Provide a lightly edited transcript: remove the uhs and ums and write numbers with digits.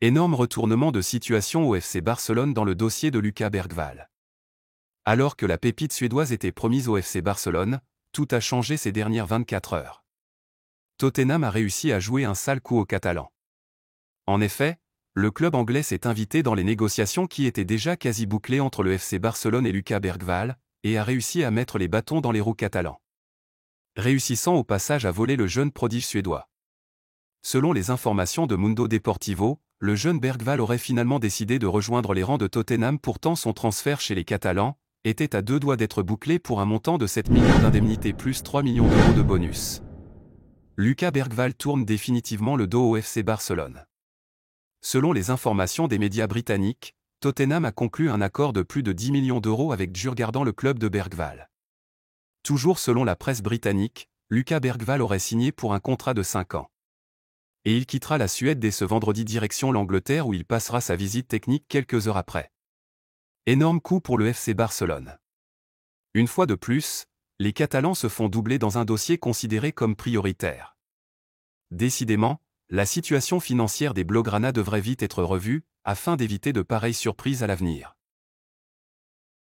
Énorme retournement de situation au FC Barcelone dans le dossier de Lucas Bergvall. Alors que la pépite suédoise était promise au FC Barcelone, tout a changé ces dernières 24 heures. Tottenham a réussi à jouer un sale coup aux Catalans. En effet, le club anglais s'est invité dans les négociations qui étaient déjà quasi bouclées entre le FC Barcelone et Lucas Bergvall, et a réussi à mettre les bâtons dans les roues catalans, réussissant au passage à voler le jeune prodige suédois. Selon les informations de Mundo Deportivo, le jeune Bergvall aurait finalement décidé de rejoindre les rangs de Tottenham. Pourtant son transfert chez les Catalans était à 2 doigts d'être bouclé pour un montant de 7 millions d'indemnités plus 3 millions d'euros de bonus. Lucas Bergvall tourne définitivement le dos au FC Barcelone. Selon les informations des médias britanniques, Tottenham a conclu un accord de plus de 10 millions d'euros avec Djurgården, le club de Bergvall. Toujours selon la presse britannique, Lucas Bergvall aurait signé pour un contrat de 5 ans. Et il quittera la Suède dès ce vendredi direction l'Angleterre où il passera sa visite technique quelques heures après. Énorme coup pour le FC Barcelone. Une fois de plus, les Catalans se font doubler dans un dossier considéré comme prioritaire. Décidément, la situation financière des Blaugrana devrait vite être revue, afin d'éviter de pareilles surprises à l'avenir.